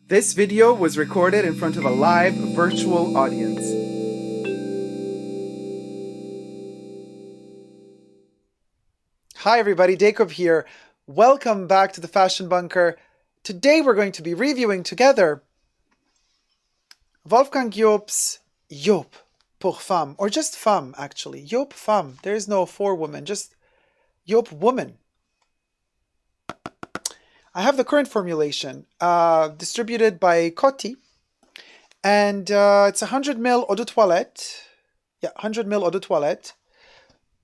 This video was recorded in front of a live virtual audience. Hi everybody, Dacob here. Welcome back to the Fashion Bunker. Today we're going to be reviewing together Wolfgang Joop's Joop pour Femme, or just Femme actually. Joop Femme. There is no for woman, just Joop woman. I have the current formulation distributed by Coty, and it's 100 ml eau de toilette. Yeah, 100 ml eau de toilette.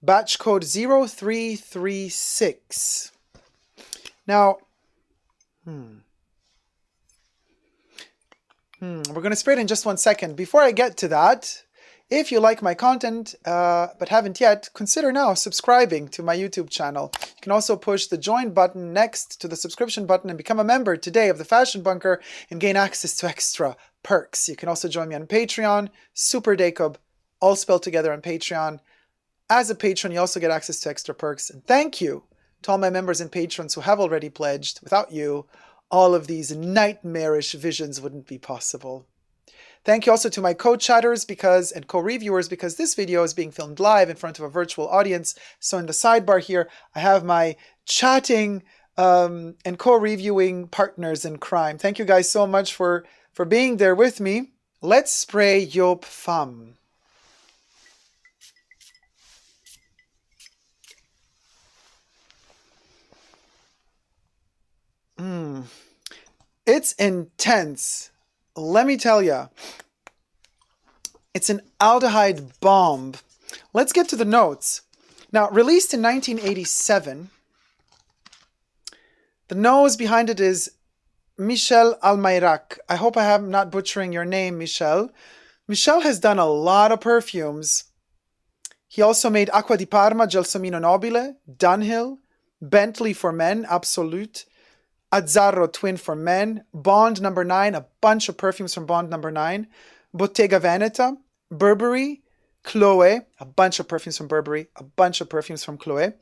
Batch code 0336. Now, we're going to spray it in just 1 second. Before I get to that, if you like my content but haven't yet, consider now subscribing to my YouTube channel. You can also push the join button next to the subscription button and become a member today of the Fashion Bunker and gain access to extra perks. You can also join me on Patreon, superdacob, all spelled together on Patreon. As a patron, you also get access to extra perks. And thank you to all my members and patrons who have already pledged. Without you, all of these nightmarish visions wouldn't be possible. Thank you also to my co-chatters and co-reviewers because this video is being filmed live in front of a virtual audience. So in the sidebar here, I have my chatting and co-reviewing partners in crime. Thank you guys so much for being there with me. Let's spray Joop Femme. It's intense. Let me tell you, it's an aldehyde bomb. Let's get to the notes. Now, released in 1987, the nose behind it is Michel Almayrac. I hope I am not butchering your name, Michel. Michel has done a lot of perfumes. He also made Acqua di Parma, Gelsomino Nobile, Dunhill, Bentley for Men, Absolute, Azzarro Twin for Men, Bond No. 9, a bunch of perfumes from Bond No. 9, Bottega Veneta, Burberry, Chloé, a bunch of perfumes from Burberry, a bunch of perfumes from Chloé.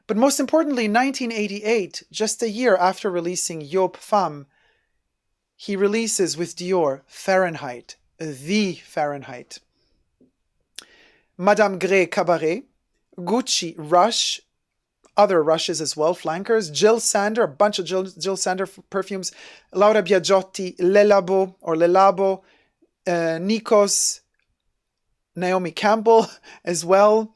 But most importantly, 1988, just a year after releasing Joop Femme, he releases with Dior Fahrenheit, the Fahrenheit. Madame Grey Cabaret, Gucci Rush, other Rushes as well, flankers, Jill Sander, a bunch of Jill Sander perfumes, Laura Biagiotti, Le Labo, Nikos, Naomi Campbell as well,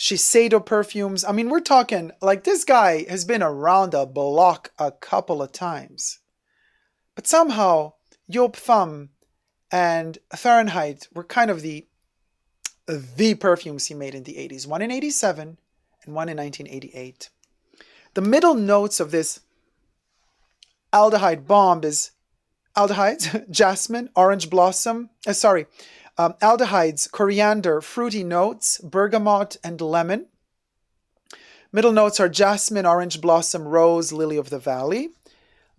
Shiseido perfumes. I mean, we're talking, like, this guy has been around the block a couple of times. But somehow, Joop Femme and Fahrenheit were kind of the perfumes he made in the 80s. One in 87, and one in 1988. The middle notes of this aldehyde bomb is aldehydes, jasmine, orange blossom, aldehydes, coriander, fruity notes, bergamot, and lemon. Middle notes are jasmine, orange blossom, rose, lily of the valley.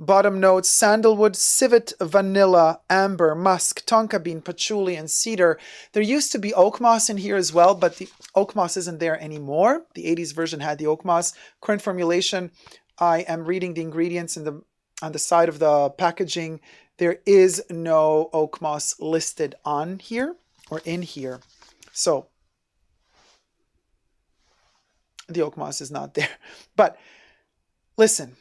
Bottom notes, sandalwood, civet, vanilla, amber, musk, tonka bean, patchouli, and cedar. There used to be oak moss in here as well, but the oak moss isn't there anymore. The 80s version had the oak moss. Current formulation, I am reading the ingredients on the side of the packaging. There is no oak moss listed on here or in here. So the oak moss is not there. But listen.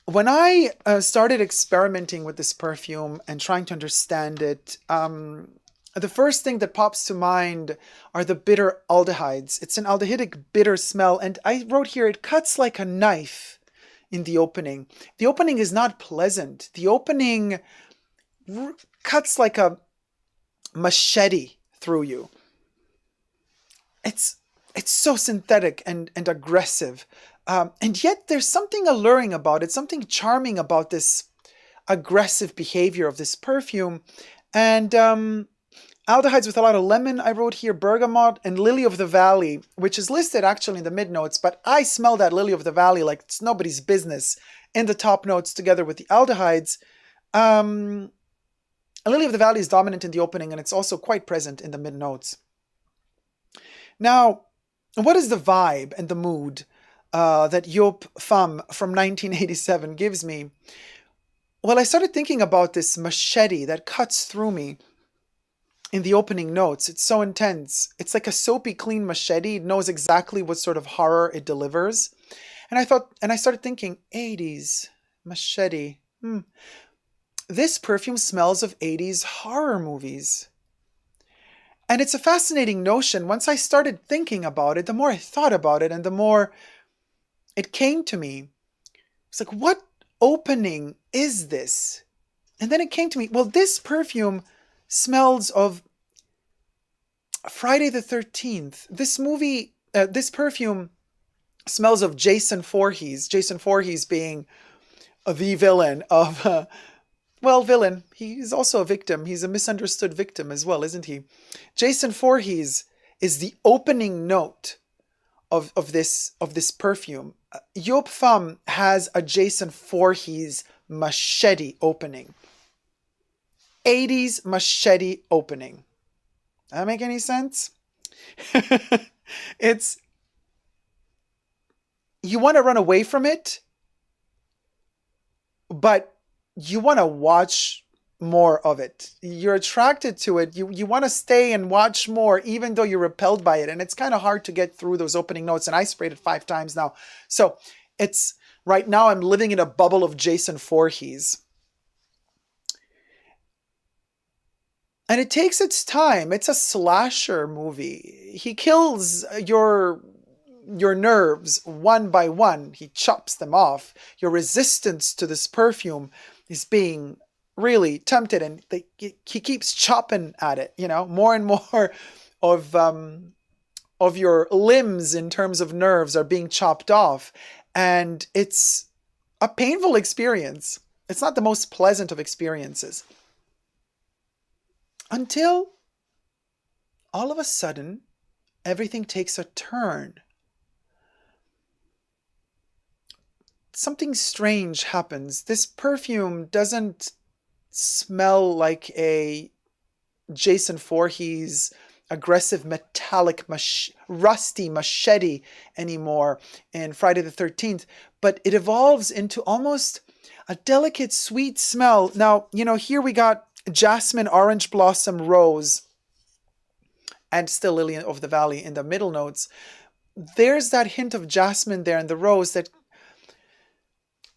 When I started experimenting with this perfume and trying to understand it, the first thing that pops to mind are the bitter aldehydes. It's an aldehydic bitter smell, and I wrote here, it cuts like a knife in the opening. The opening is not pleasant. The opening cuts like a machete through you. It's so synthetic and aggressive. And yet there's something alluring about it, something charming about this aggressive behavior of this perfume. And aldehydes with a lot of lemon, I wrote here, bergamot, and lily of the valley, which is listed actually in the mid notes, but I smell that lily of the valley like it's nobody's business in the top notes together with the aldehydes. Lily of the valley is dominant in the opening, and it's also quite present in the mid notes. Now, what is the vibe and the mood that Joop Femme from 1987 gives me? well, I started thinking about this machete that cuts through me in the opening notes. It's so intense. It's like a soapy clean machete. It knows exactly what sort of horror it delivers. And I started thinking, 80s machete. This perfume smells of 80s horror movies. And it's a fascinating notion. Once I started thinking about it, the more I thought about it and the more it came to me. It's like, what opening is this? And then it came to me, well, this perfume smells of Friday the 13th. This movie, this perfume smells of Jason Voorhees. Jason Voorhees being the villain of, villain. He's also a victim. He's a misunderstood victim as well, isn't he? Jason Voorhees is the opening note of this perfume. JOOP FEMME has a Jason Voorhees machete opening. 80s machete opening. Does that make any sense? You want to run away from it, but you want to watch more of it. You're attracted to it. You want to stay and watch more, even though you're repelled by it. And it's kind of hard to get through those opening notes. And I sprayed it 5 times now. So right now I'm living in a bubble of Jason Voorhees. And it takes its time. It's a slasher movie. He kills your nerves one by one. He chops them off. Your resistance to this perfume is being really tempted, and he keeps chopping at it, more and more of your limbs in terms of nerves are being chopped off. And it's a painful experience. It's not the most pleasant of experiences. Until all of a sudden, everything takes a turn. Something strange happens. This perfume doesn't smell like a Jason Voorhees aggressive metallic rusty machete anymore in Friday the 13th, but it evolves into almost a delicate sweet smell. Now, here we got jasmine, orange blossom, rose, and still lily of the valley in the middle notes. There's that hint of jasmine there and the rose that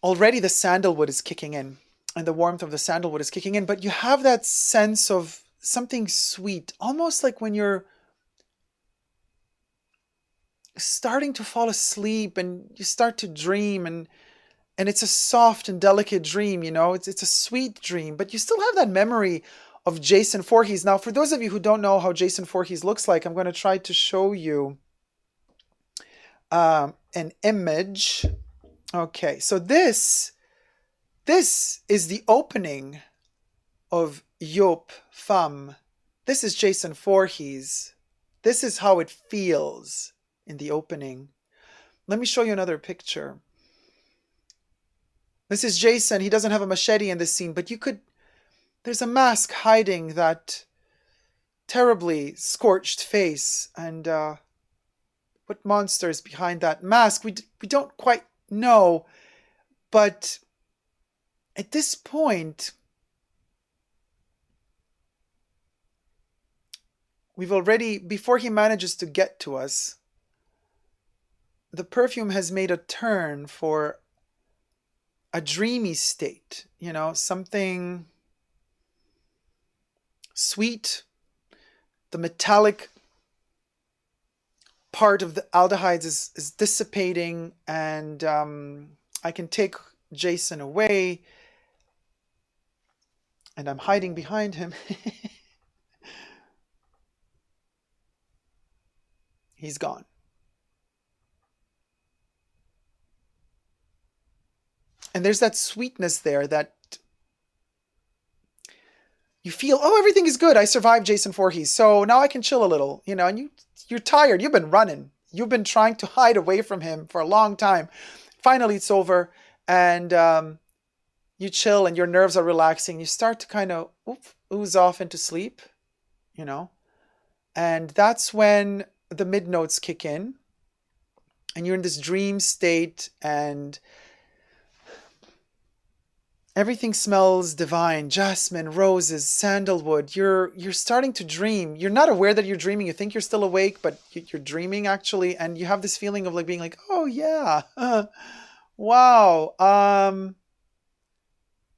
already the sandalwood is kicking in, and the warmth of the sandalwood is kicking in, but you have that sense of something sweet, almost like when you're starting to fall asleep and you start to dream, and it's a soft and delicate dream, it's a sweet dream, but you still have that memory of Jason Voorhees. Now, for those of you who don't know how Jason Voorhees looks like, I'm going to try to show you an image. Okay, so this is the opening of JOOP FEMME. This is Jason Voorhees. This is how it feels in the opening. Let me show you another picture. This is Jason. He doesn't have a machete in this scene, but there's a mask hiding that terribly scorched face. And what monster is behind that mask? We don't quite know. But at this point, we've already, before he manages to get to us, the perfume has made a turn for a dreamy state, something sweet. The metallic part of the aldehydes is dissipating, and I can take Jason away, and I'm hiding behind him. He's gone. And there's that sweetness there that you feel, oh, everything is good. I survived Jason Voorhees, so now I can chill a little, and you're tired. You've been running. You've been trying to hide away from him for a long time. Finally, it's over, and you chill, and your nerves are relaxing. You start to kind of ooze off into sleep, and that's when the mid notes kick in, and you're in this dream state, and Everything smells divine. Jasmine, roses, sandalwood. You're starting to dream. You're not aware that you're dreaming. You think you're still awake, but you're dreaming actually. And you have this feeling of like being like, oh yeah, wow.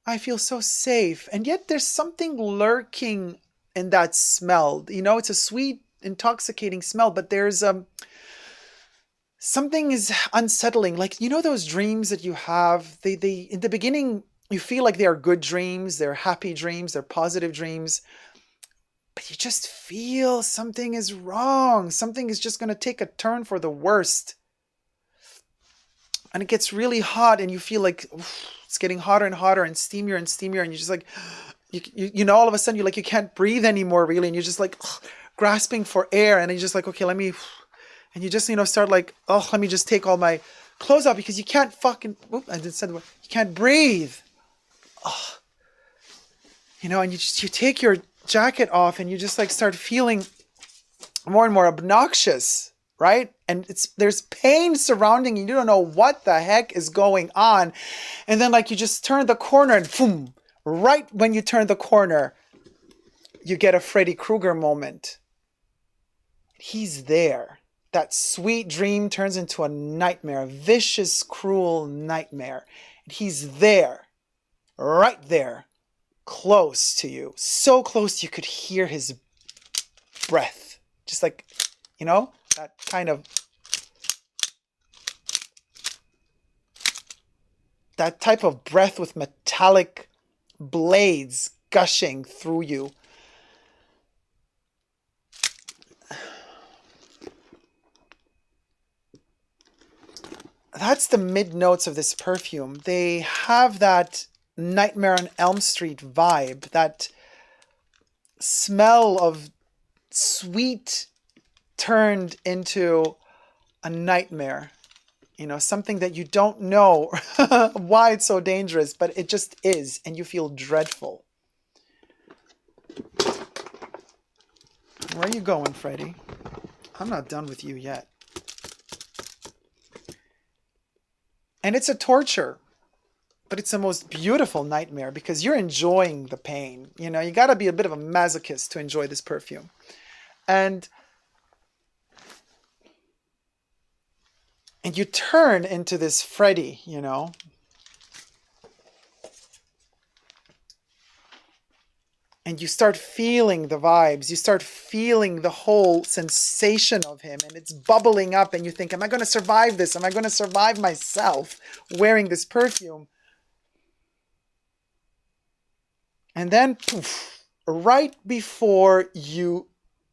I feel so safe. And yet there's something lurking in that smell. You know, it's a sweet, intoxicating smell, but there's something is unsettling. Like, you know, those dreams that you have, they in the beginning, you feel like they are good dreams, they're happy dreams, they're positive dreams, but you just feel something is wrong. Something is just going to take a turn for the worst. And it gets really hot and you feel like it's getting hotter and hotter and steamier, and you're just like, you know, all of a sudden you can't breathe anymore really. And you're just like grasping for air, and you're just like, okay, let me, and you just, you know, start like, oh, let me just take all my clothes off because you can't fucking, I didn't say the word, you can't breathe. Oh. You know, and you take your jacket off and you just like start feeling more and more obnoxious, right? And there's pain surrounding you. You don't know what the heck is going on. And then like you just turn the corner and boom, right when you turn the corner, you get a Freddy Krueger moment. He's there. That sweet dream turns into a nightmare, a vicious, cruel nightmare. And he's there, right there, close to you. So close you could hear his breath. Just like, you know, that kind of, that type of breath with metallic blades gushing through you. That's the mid notes of this perfume. They have that Nightmare on Elm Street vibe, that smell of sweet turned into a nightmare. You know, something that you don't know why it's so dangerous, but it just is, and you feel dreadful. Where are you going, Freddy? I'm not done with you yet. And it's a torture, but it's the most beautiful nightmare because you're enjoying the pain. You know, you got to be a bit of a masochist to enjoy this perfume. And you turn into this Freddy, you know. And you start feeling the vibes. You start feeling the whole sensation of him. And it's bubbling up. And you think, am I going to survive this? Am I going to survive myself wearing this perfume? And then, poof, right before you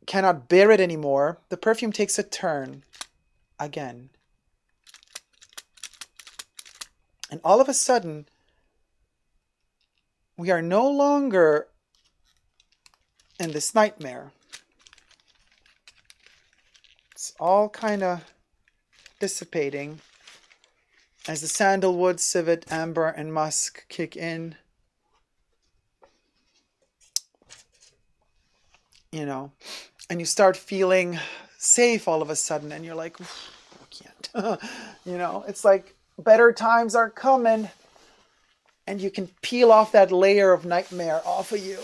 cannot bear it anymore, the perfume takes a turn again. And all of a sudden, we are no longer in this nightmare. It's all kind of dissipating as the sandalwood, civet, amber, and musk kick in. You know, and you start feeling safe all of a sudden, and you're like, I can't. You know, it's like better times are coming, and you can peel off that layer of nightmare off of you.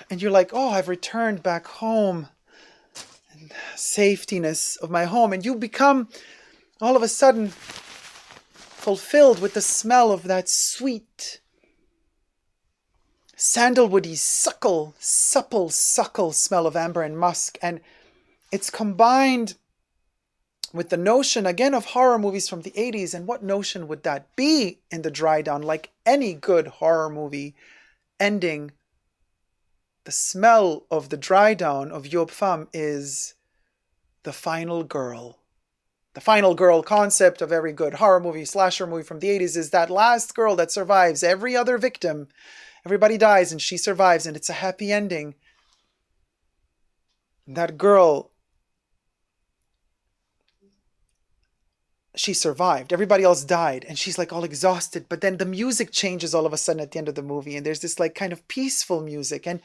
And you're like, oh, I've returned back home, and safetiness of my home. And you become all of a sudden fulfilled with the smell of that sweet sandalwoody, supple smell of amber and musk. And it's combined with the notion, again, of horror movies from the 80s. And what notion would that be in the dry down? Like any good horror movie ending, the smell of the dry down of JOOP FEMME is the final girl. The final girl concept of every good horror movie, slasher movie from the 80s is that last girl that survives every other victim. Everybody dies and she survives, and it's a happy ending. And that girl, she survived. Everybody else died, and she's like all exhausted. But then the music changes all of a sudden at the end of the movie, and there's this like kind of peaceful music, and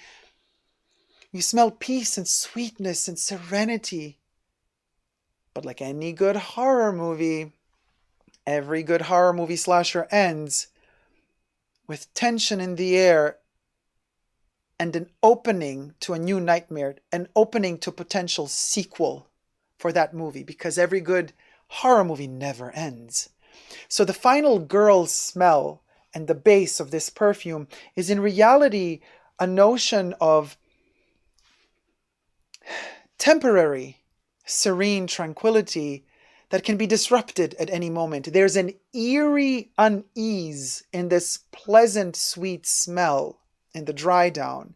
you smell peace and sweetness and serenity. But like any good horror movie, Every good horror movie slasher ends with tension in the air and an opening to a new nightmare, an opening to potential sequel for that movie, because every good horror movie never ends. So the final girl smell and the base of this perfume is in reality a notion of temporary, serene tranquility that can be disrupted at any moment. There's an eerie unease in this pleasant, sweet smell in the dry down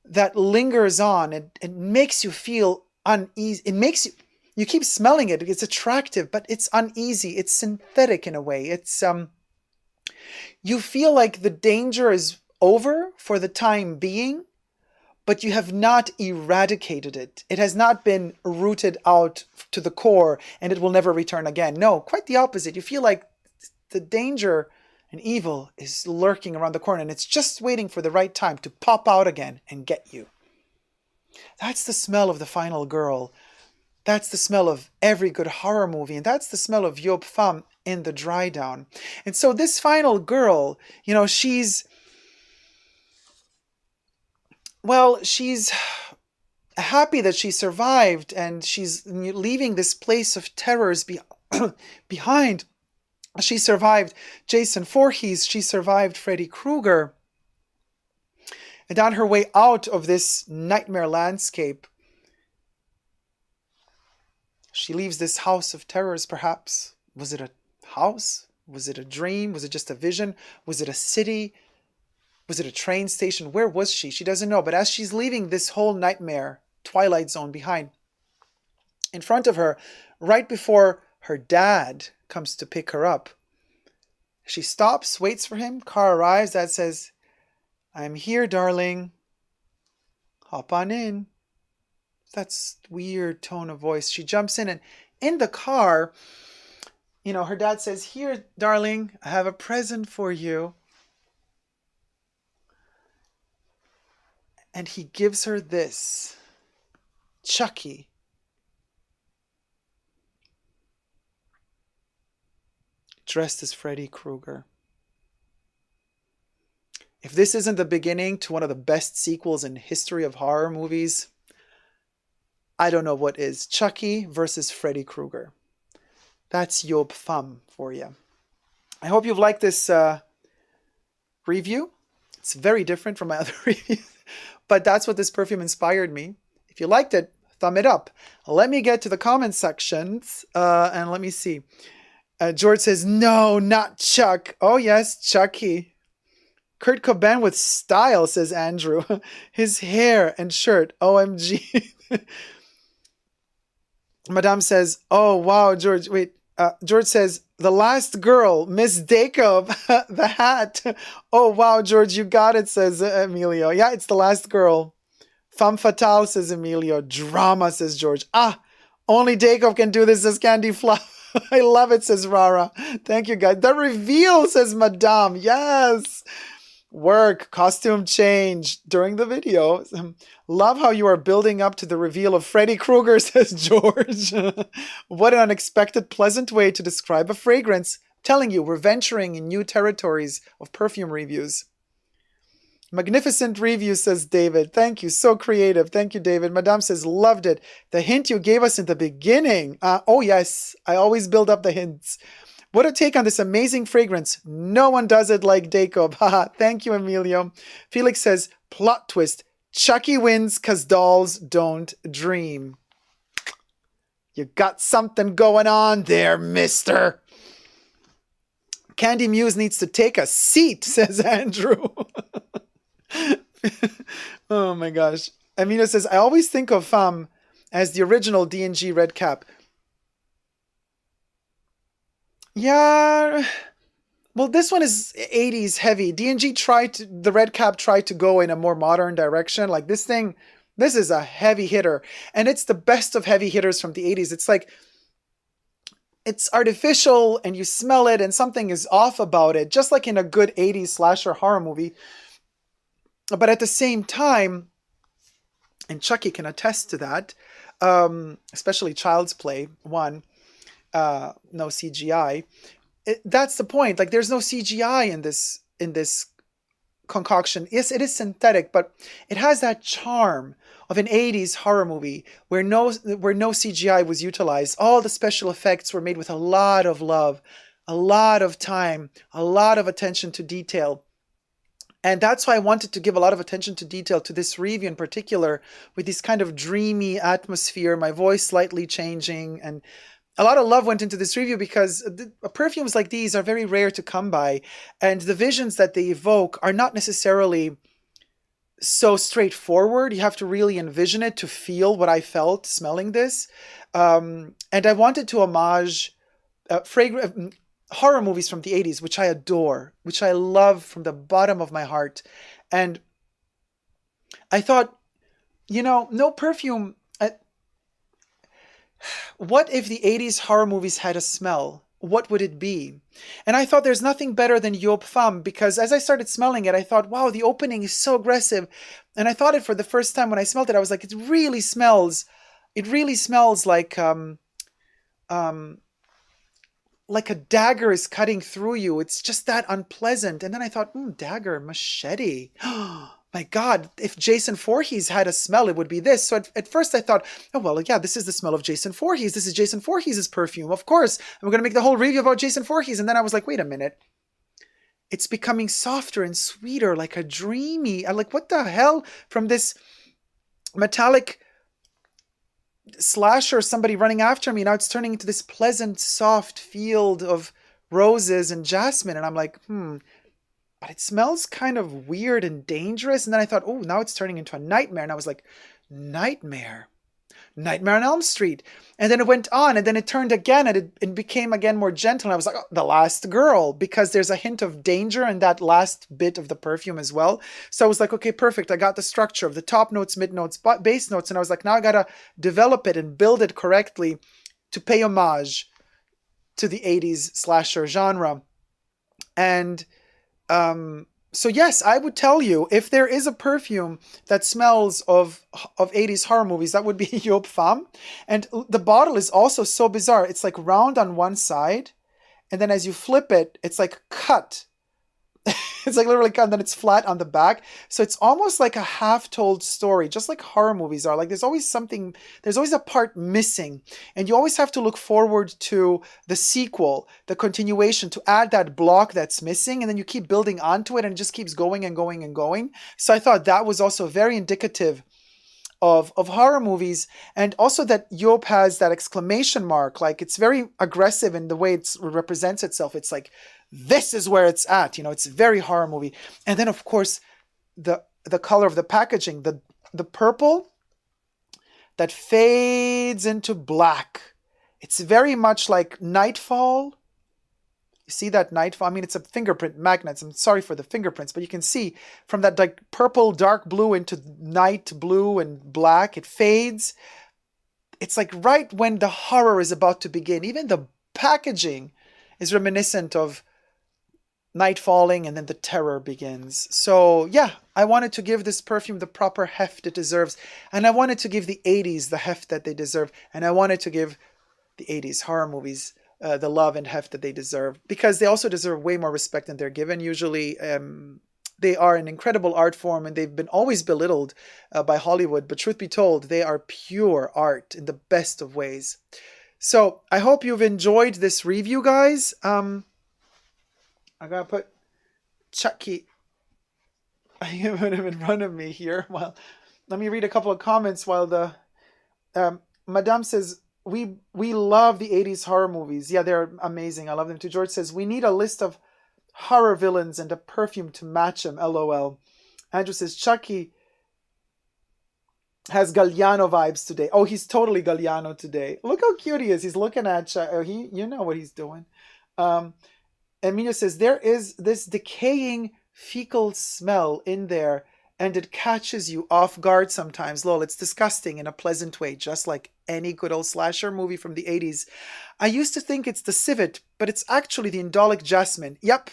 that lingers on. It makes you feel uneasy. It makes you keep smelling it. It's attractive, but it's uneasy. It's synthetic in a way. It's you feel like the danger is over for the time being, but you have not eradicated it. It has not been rooted out to the core and it will never return again. No, quite the opposite. You feel like the danger and evil is lurking around the corner and it's just waiting for the right time to pop out again and get you. That's the smell of the final girl. That's the smell of every good horror movie. And that's the smell of JOOP FEMME in the dry down. And so this final girl, you know, she's happy that she survived and she's leaving this place of terrors behind. She survived Jason Voorhees. She survived Freddy Krueger. And on her way out of this nightmare landscape, she leaves this house of terrors, perhaps. Was it a house? Was it a dream? Was it just a vision? Was it a city? Was it a train station? Where was she? She doesn't know. But as she's leaving this whole nightmare twilight zone behind, in front of her, right before her dad comes to pick her up, she stops, waits for him. Car arrives. Dad says, "I'm here, darling. Hop on in." That's weird tone of voice. She jumps in, and in the car, you know, her dad says, "Here, darling, I have a present for you." And he gives her this, Chucky. Dressed as Freddy Krueger. If this isn't the beginning to one of the best sequels in history of horror movies, I don't know what is. Chucky versus Freddy Krueger. That's JOOP FEMME for you. I hope you've liked this review. It's very different from my other reviews, but that's what this perfume inspired me. If you liked it, thumb it up. Let me get to the comment sections and let me see. George says, "No, not Chuck." Oh yes, Chucky. Kurt Cobain with style, says Andrew. His hair and shirt, OMG. Madame says, "Oh wow, George." Wait, George says, "The last girl, Miss Dacob, the hat." Oh wow, George, you got it, says Emilio. Yeah, it's the last girl. Femme fatale, says Emilio. Drama, says George. Ah, only Dacob can do this, says Candy Fluff. I love it, says Rara. Thank you, guys. The reveal, says Madame. Yes. Work, costume change during the video. Love how you are building up to the reveal of Freddy Krueger, says George. What an unexpected, pleasant way to describe a fragrance. I'm telling you, we're venturing in new territories of perfume reviews. Magnificent review, says David. Thank you. So creative. Thank you, David. Madame says, "Loved it. The hint you gave us in the beginning." Oh, yes. I always build up the hints. What a take on this amazing fragrance. No one does it like Dacob. Haha. Thank you, Emilio. Felix says, "Plot twist. Chucky wins because dolls don't dream." You got something going on there, mister. Candy Muse needs to take a seat, says Andrew. Oh my gosh. Amina says, "I always think of Femme as the original D&G red cap." Yeah, well, this one is 80s heavy. D&G the red cap tried to go in a more modern direction. Like this is a heavy hitter. And it's the best of heavy hitters from the 80s. It's like, it's artificial and you smell it and something is off about it. Just like in a good 80s slasher horror movie. But at the same time, and Chucky can attest to that, especially Child's Play 1, no CGI. that's the point. Like, there's no CGI in this concoction. Yes, it is synthetic, but it has that charm of an 80s horror movie where no CGI was utilized. All the special effects were made with a lot of love, a lot of time, a lot of attention to detail. And that's why I wanted to give a lot of attention to detail to this review in particular, with this kind of dreamy atmosphere, my voice slightly changing, and a lot of love went into this review because perfumes like these are very rare to come by, and the visions that they evoke are not necessarily so straightforward. You have to really envision it to feel what I felt smelling this. And I wanted to homage horror movies from the 80s, which I adore, which I love from the bottom of my heart. And I thought, no perfume. What if the 80s horror movies had a smell? What would it be? And I thought there's nothing better than JOOP FEMME, because as I started smelling it, I thought, wow, the opening is so aggressive. And I thought it for the first time when I smelled it, I was like, it really smells like a dagger is cutting through you. It's just that unpleasant. And then I thought, dagger, machete. My God, if Jason Voorhees had a smell, it would be this. So at first I thought, oh, well, yeah, this is the smell of Jason Voorhees. This is Jason Voorhees' perfume, of course. And we're going to make the whole review about Jason Voorhees. And then I was like, wait a minute. It's becoming softer and sweeter, like a dreamy, I'm like, what the hell? From this metallic slasher, somebody running after me, now it's turning into this pleasant, soft field of roses and jasmine. And I'm like, but it smells kind of weird and dangerous. And then I thought, oh, now it's turning into a nightmare. And I was like, Nightmare on Elm Street. And then it went on, and then it turned again, and it became again more gentle. And I was like, oh, The Last Girl, because there's a hint of danger in that last bit of the perfume as well. So I was like, okay, perfect. I got the structure of the top notes, mid notes, base notes. And I was like, now I got to develop it and build it correctly to pay homage to the 80s slasher genre. And so yes, I would tell you, if there is a perfume that smells of 80s horror movies, that would be JOOP FEMME. And the bottle is also so bizarre. It's like round on one side, and then as you flip it, it's like cut. It's like literally cut, and then it's flat on the back. So it's almost like a half-told story, just like horror movies are. Like there's always a part missing, and you always have to look forward to the sequel, the continuation, to add that block that's missing, and then you keep building onto it, and it just keeps going and going and going. So I thought that was also very indicative of horror movies, and also that JOOP has that exclamation mark. Like it's very aggressive in the way it represents itself. It's like, this is where it's at, it's very horror movie. And then of course the color of the packaging, the purple that fades into black. It's very much like Nightfall. You see that Nightfall? I mean, it's a fingerprint magnet. I'm sorry for the fingerprints, but you can see from that like purple, dark blue into night blue and black, it fades. It's like right when the horror is about to begin. Even the packaging is reminiscent of night falling, and then the terror begins. So yeah, I wanted to give this perfume the proper heft it deserves, and I wanted to give the 80s the heft that they deserve, and I wanted to give the 80s horror movies the love and heft that they deserve, because they also deserve way more respect than they're given usually. They are an incredible art form, and they've been always belittled by Hollywood, but truth be told, they are pure art in the best of ways. So I hope you've enjoyed this review, guys. I gotta put Chucky. I have him in front of me here. Well, let me read a couple of comments while the Madame says, we love the 80s horror movies. Yeah, they're amazing. I love them too. George says, we need a list of horror villains and a perfume to match them. LOL. Andrew says, Chucky has Galliano vibes today. Oh, he's totally Galliano today. Look how cute he is. He's looking at Chucky. You know what he's doing. And Mina says, there is this decaying fecal smell in there, and it catches you off guard sometimes. Lol, it's disgusting in a pleasant way, just like any good old slasher movie from the 80s. I used to think it's the civet, but it's actually the indolic jasmine. Yep,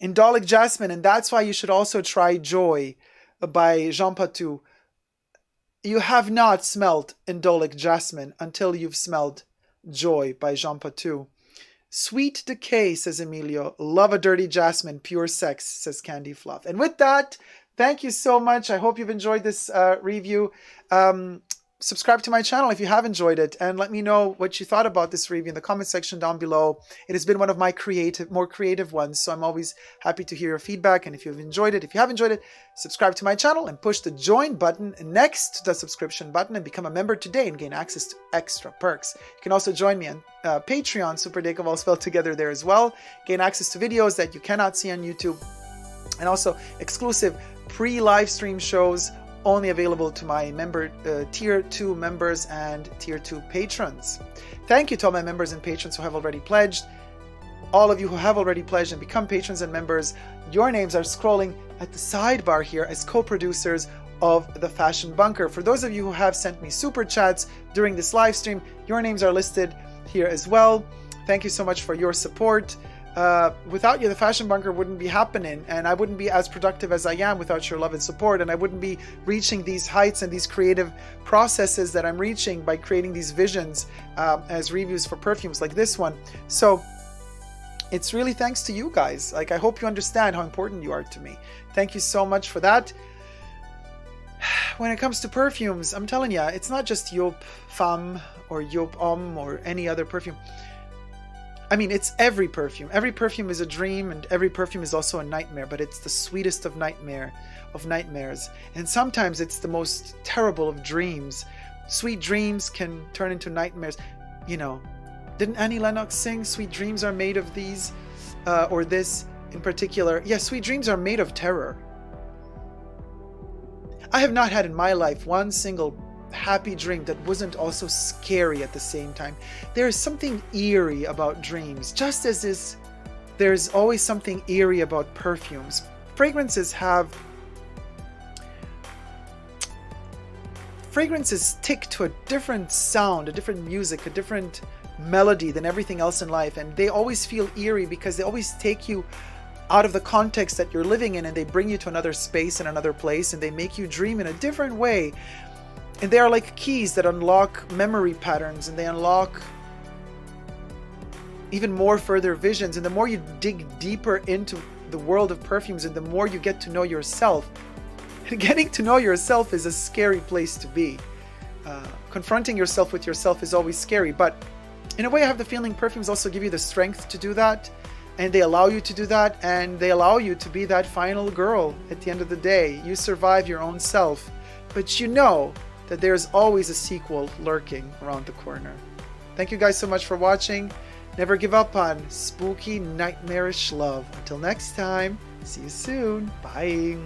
indolic jasmine, and that's why you should also try Joy by Jean Patou. You have not smelled indolic jasmine until you've smelled Joy by Jean Patou. Sweet decay, says Emilio. Love a dirty jasmine. Pure sex, says Candy Fluff. And with that, thank you so much. I hope you've enjoyed this review. Subscribe to my channel if you have enjoyed it, and let me know what you thought about this review in the comment section down below. It has been one of my more creative ones, so I'm always happy to hear your feedback. And if you've enjoyed it, if you have enjoyed it, subscribe to my channel and push the join button next to the subscription button and become a member today and gain access to extra perks. You can also join me on Patreon, superdacob all spelled together there as well. Gain access to videos that you cannot see on YouTube, and also exclusive pre-live stream shows only available to my tier 2 members and tier 2 patrons. Thank you to all my members and patrons who have already pledged. All of you who have already pledged and become patrons and members, your names are scrolling at the sidebar here as co-producers of the Fashion Bunker. For those of you who have sent me super chats during this live stream, your names are listed here as well. Thank you so much for your support. Without you, the Fashion Bunker wouldn't be happening, and I wouldn't be as productive as I am without your love and support, and I wouldn't be reaching these heights and these creative processes that I'm reaching by creating these visions as reviews for perfumes like this one. So it's really thanks to you guys. Like, I hope you understand how important you are to me. Thank you so much for that. When it comes to perfumes, I'm telling you, it's not just JOOP Femme or JOOP Homme or any other perfume. I mean, it's every perfume. Every perfume is a dream, and every perfume is also a nightmare, but it's the sweetest of nightmares. And sometimes it's the most terrible of dreams. Sweet dreams can turn into nightmares. You know, didn't Annie Lennox sing, "Sweet dreams are made of these," or this in particular? Yeah, sweet dreams are made of terror. I have not had in my life one single happy dream that wasn't also scary at the same time. There is something eerie about dreams, just as there's always something eerie about perfumes. Fragrances tick to a different sound, a different music, a different melody than everything else in life, and they always feel eerie because they always take you out of the context that you're living in, and they bring you to another space and another place, and they make you dream in a different way. And they are like keys that unlock memory patterns, and they unlock even more further visions. And the more you dig deeper into the world of perfumes, and the more you get to know yourself. And getting to know yourself is a scary place to be. Confronting yourself with yourself is always scary, but in a way I have the feeling perfumes also give you the strength to do that, and they allow you to do that, and they allow you to be that final girl at the end of the day. You survive your own self, but you know that there's always a sequel lurking around the corner. Thank you guys so much for watching. Never give up on spooky, nightmarish love. Until next time, see you soon. Bye.